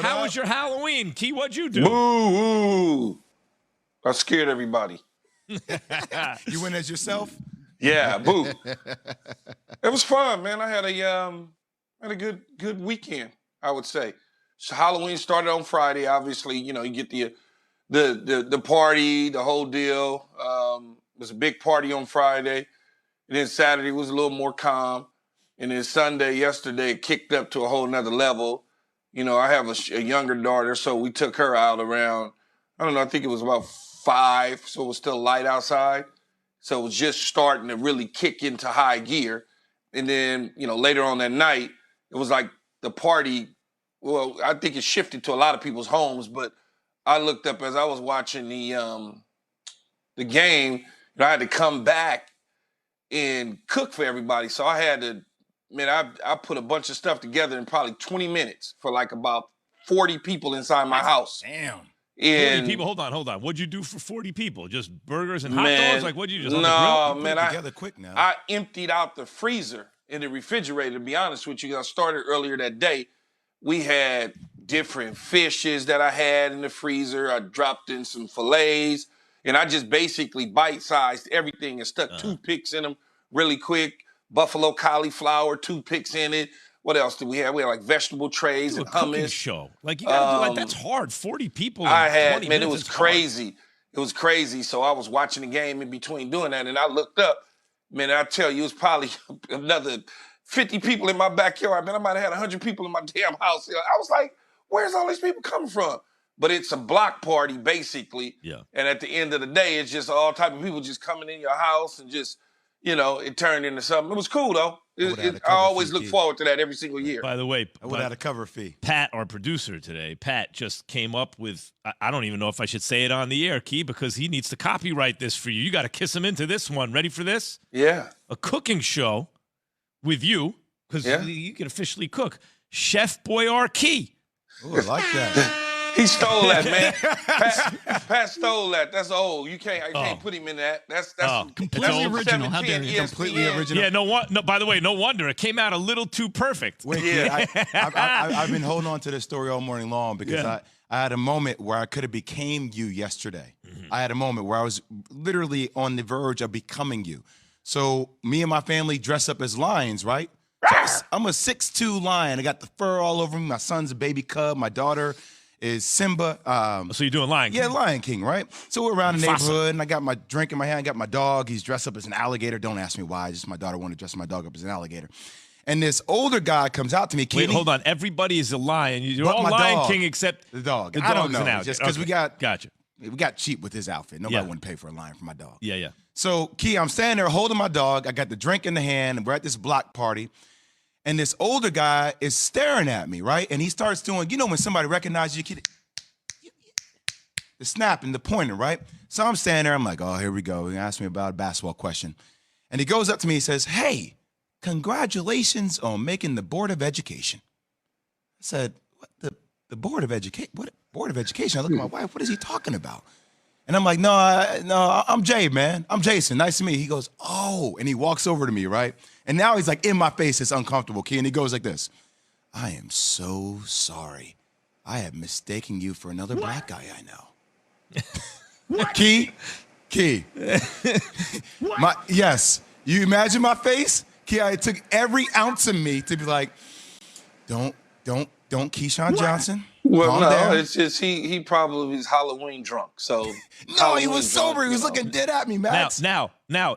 How was your Halloween, Key? What'd you do? Boo! I scared everybody. You went as yourself? Yeah, boo. It was fun, man. I had a good weekend, I would say. So Halloween started on Friday. Obviously, you get the party, the whole deal. It was a big party on Friday. And then Saturday was a little more calm. And then Sunday, yesterday, it kicked up to a whole nother level. I have a younger daughter, so we took her out around, I don't know, I think it was about 5, so it was still light outside. So it was just starting to really kick into high gear. And then, later on that night, it was like the party, well, I think it shifted to a lot of people's homes, but I looked up as I was watching the game, I had to come back and cook for everybody. So I had to, I put a bunch of stuff together in probably 20 minutes for like about 40 people inside my house. Damn. 40 people. Hold on. What'd you do for 40 people? Just burgers and hot dogs? Like, what'd you just on the grill? Man, together quick now. I emptied out the freezer and the refrigerator, to be honest with you. I started earlier that day. We had different fishes that I had in the freezer. I dropped in some fillets, and I just basically bite-sized everything and stuck toothpicks in them really quick. Buffalo cauliflower, toothpicks in it. What else did we have? We had like vegetable trays and hummus. Show. Like you gotta do that's hard. 40 people. It was crazy. Hard. It was crazy. So I was watching the game in between doing that, and I looked up. I tell you, it was probably another 50 people in my backyard. I might have had 100 people in my damn house. I was like, where's all these people coming from? But it's a block party, basically. Yeah. And at the end of the day, it's just all type of people just coming in your house and just, it turned into something. It was cool, though. I always look forward to that every single year. By the way, I would have had a cover fee. Pat, our producer today, Pat just came up with, I don't even know if I should say it on the air, Key, because he needs to copyright this for you. You got to kiss him into this one. Ready for this? Yeah. A cooking show with you, because you can officially cook. Chef Boyar Key. Oh, I like that. He stole that, man. Pat stole that. That's old. I can't put him in that. That's completely original. How dare you? Completely original. Yeah, no, by the way, no wonder. It came out a little too perfect. Wait, yeah. I've been holding on to this story all morning long because I had a moment where I could have became you yesterday. Mm-hmm. I had a moment where I was literally on the verge of becoming you. So me and my family dress up as lions, right? So I'm a 6'2" lion. I got the fur all over me. My son's a baby cub. My daughter is Simba. So you're doing Lion King? Yeah, Lion King, right? So we're around the neighborhood, and I got my drink in my hand. I got my dog. He's dressed up as an alligator. Don't ask me why. Just my daughter wanted to dress my dog up as an alligator. And this older guy comes out to me. Wait, hold on. Everybody is a lion. You're all Lion King except the dog. The I don't know. An just because we got cheap with his outfit. Nobody wanted to pay for a lion for my dog. Yeah. So, Key, I'm standing there holding my dog. I got the drink in the hand, and we're at this block party. And this older guy is staring at me, right? And he starts doing, when somebody recognizes you, kid, the snap and the pointer, right? So I'm standing there. I'm like, oh, here we go. He asked me about a basketball question. And he goes up to me and says, hey, congratulations on making the Board of Education. I said, what? The Board of Education? What Board of Education? I look at my wife. What is he talking about? And I'm like, no, I'm Jay, man. I'm Jason. Nice to meet you. He goes, oh. And he walks over to me, right? And now he's like in my face. It's uncomfortable, Key. And he goes like this. I am so sorry. I have mistaken you for another black guy I know. Key. Yes. You imagine my face? Key, it took every ounce of me to be like, don't Keyshawn Johnson. Well, no, it's just he probably was Halloween drunk. So no, he was sober. He was looking dead at me, Max. Now,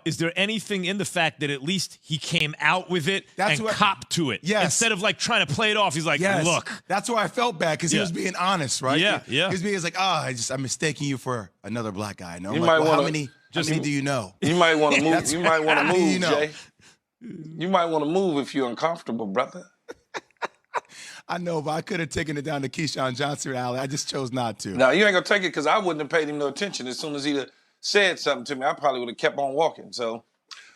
is there anything in the fact that at least he came out with it and copped to it? Yes. Instead of like trying to play it off, he's like, look. That's why I felt bad because he was being honest, right? Yeah. He was like, I'm mistaking you for another black guy. No, how many do you know? You might want to move. You might want to move, Jay. You might want to move if you're uncomfortable, brother. I know, but I could have taken it down to Keyshawn Johnson alley. I just chose not to. No, you ain't gonna take it because I wouldn't have paid him no attention. As soon as he said something to me, I probably would have kept on walking. So,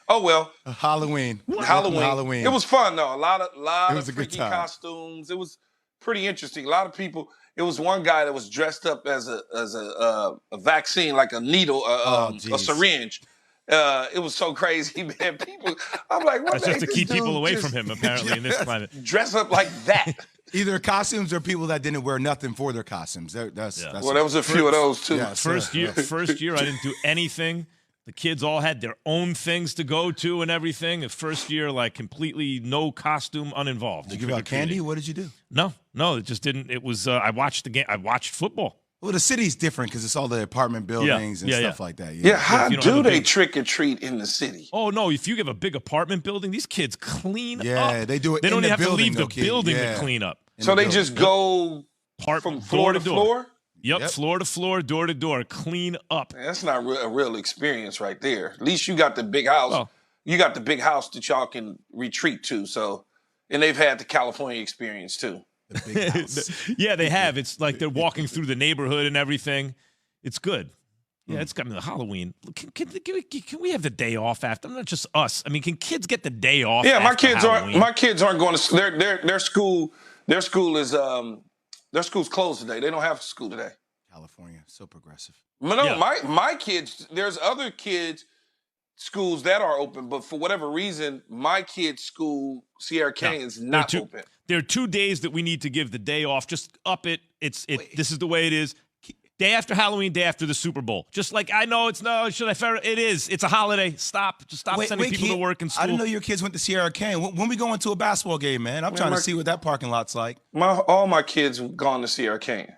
oh well. Halloween. It was fun though. A lot of freaky costumes. It was pretty interesting. A lot of people. It was one guy that was dressed up as a vaccine, like a needle, a syringe. It was so crazy, man. People, I'm like, what? That's just to keep people away from him, apparently, in this climate. Dress up like that. Either costumes or people that didn't wear nothing for their costumes. That's well, there was a few of those too. Yeah, First year, I didn't do anything. The kids all had their own things to go to and everything. The first year, like completely no costume, uninvolved. Did you give out candy? What did you do? No, it just didn't. It was I watched the game. I watched football. Well, the city's different because it's all the apartment buildings and stuff like that. Yeah, how do they trick or treat in the city? Oh no! If you have a big apartment building, these kids clean up. Yeah, they do it. They don't even have to leave the kid. building to clean up. So they just go from floor to floor? Yep, floor to floor, door to door, clean up. Man, that's not a real experience right there. At least you got the big house. Well, you got the big house that y'all can retreat to. So, and they've had the California experience too. The big house. Yeah, they have. It's like they're walking through the neighborhood and everything. It's good. Yeah, it's got me the Halloween. Can we have the day off after? Not just us. I mean, can kids get the day off? Yeah, my kids Halloween? aren't going to their school. Their school's closed today. They don't have school today. California, so progressive. No, my kids. There's other kids schools that are open, but for whatever reason, my kids' school, Sierra Canyon, is not open. There are 2 days that we need to give the day off. Just up it. This is the way it is. Day after Halloween, day after the Super Bowl. Just like I know it's no. Should I fair? It is. It's a holiday. Stop. Just stop sending people to work and school. I didn't know your kids went to Sierra Canyon. When we going to a basketball game, man? I'm trying to see what that parking lot's like. All my kids have gone to Sierra Canyon.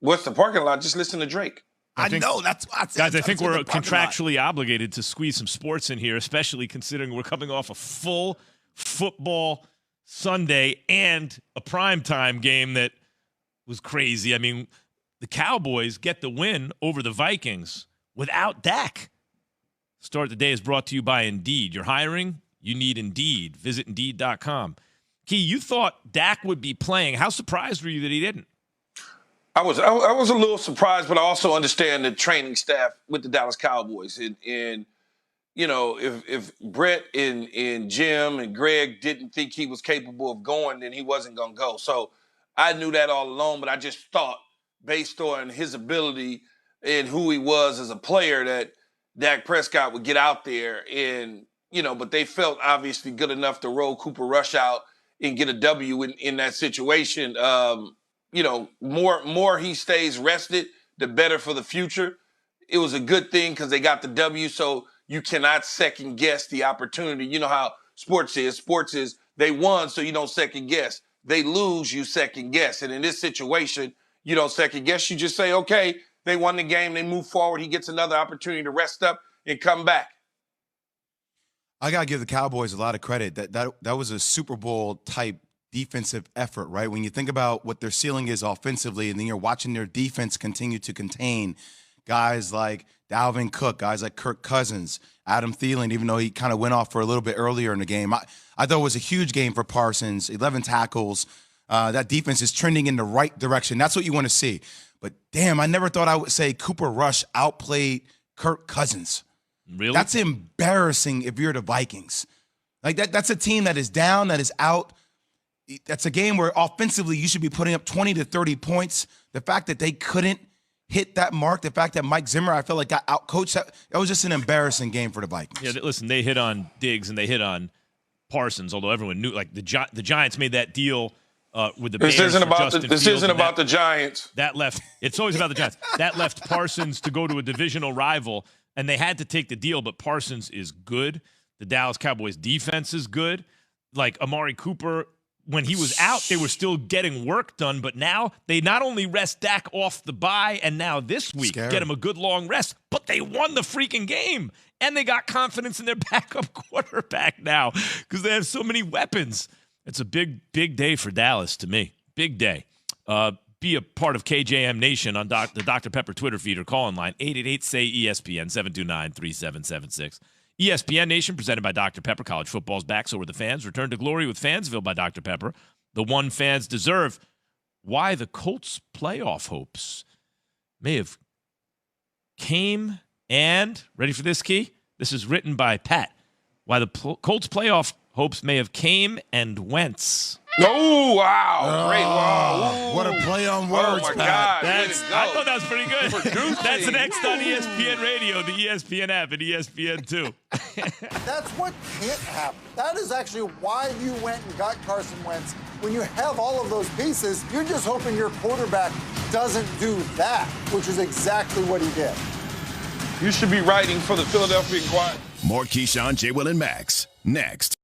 What's the parking lot? Just listen to Drake. I know. That's what I said. Guys, I think we're contractually obligated to squeeze some sports in here, especially considering we're coming off a full football Sunday and a primetime game that was crazy. I mean, the Cowboys get the win over the Vikings without Dak. Start the Day is brought to you by Indeed. You're hiring? You need Indeed. Visit Indeed.com. Key, you thought Dak would be playing. How surprised were you that he didn't? I was a little surprised, but I also understand the training staff with the Dallas Cowboys. And you know, if Brett and Jim and Greg didn't think he was capable of going, then he wasn't going to go. So I knew that all along, but I just thought, based on his ability and who he was as a player, that Dak Prescott would get out there and, you know, but they felt obviously good enough to roll Cooper Rush out and get a W in that situation. You know, more he stays rested, the better for the future. It was a good thing because they got the W, so you cannot second guess the opportunity. You know how sports is. Sports is they won, so you don't second guess. They lose, you second guess. And in this situation, you don't second guess. You just say, okay, they won the game. They move forward. He gets another opportunity to rest up and come back. I got to give the Cowboys a lot of credit. That was a Super Bowl type defensive effort, right? When you think about what their ceiling is offensively, and then you're watching their defense continue to contain guys like Dalvin Cook, guys like Kirk Cousins, Adam Thielen, even though he kind of went off for a little bit earlier in the game. I thought it was a huge game for Parsons, 11 tackles. That defense is trending in the right direction. That's what you want to see. But, damn, I never thought I would say Cooper Rush outplayed Kirk Cousins. Really? That's embarrassing if you're the Vikings. Like, that's a team that is down, that is out. That's a game where offensively you should be putting up 20 to 30 points. The fact that they couldn't hit that mark, the fact that Mike Zimmer, I felt like, got outcoached, that was just an embarrassing game for the Vikings. Yeah, listen, they hit on Diggs and they hit on Parsons, although everyone knew, like, the Giants made that deal with the Bears. This isn't about the Giants. It's always about the Giants. That left Parsons to go to a divisional rival, and they had to take the deal, but Parsons is good. The Dallas Cowboys defense is good. Like, Amari Cooper, when he was out, they were still getting work done, but now they not only rest Dak off the bye, and now this week get him a good long rest, but they won the freaking game, and they got confidence in their backup quarterback now because they have so many weapons. It's a big, big day for Dallas to me. Big day. Be a part of KJM Nation on the Dr. Pepper Twitter feed or call in line 888-SAY-ESPN 729-3776. ESPN Nation, presented by Dr. Pepper. College football's back, so are the fans. Return to glory with Fansville by Dr. Pepper. The one fans deserve. Why the Colts' playoff hopes may have came and, ready for this, Key? This is written by Pat. Why the Colts' playoff hopes may have came and went. Oh, wow. Great. Wow. What a play on words, Oh, my Pat. God. Way to go. I thought that was pretty good. Producing. That's next on ESPN Radio, the ESPN app, and ESPN2. That's what can't happen. That is actually why you went and got Carson Wentz. When you have all of those pieces, you're just hoping your quarterback doesn't do that, which is exactly what he did. You should be writing for the Philadelphia Inquirer. More Keyshawn, JWill, and Max next.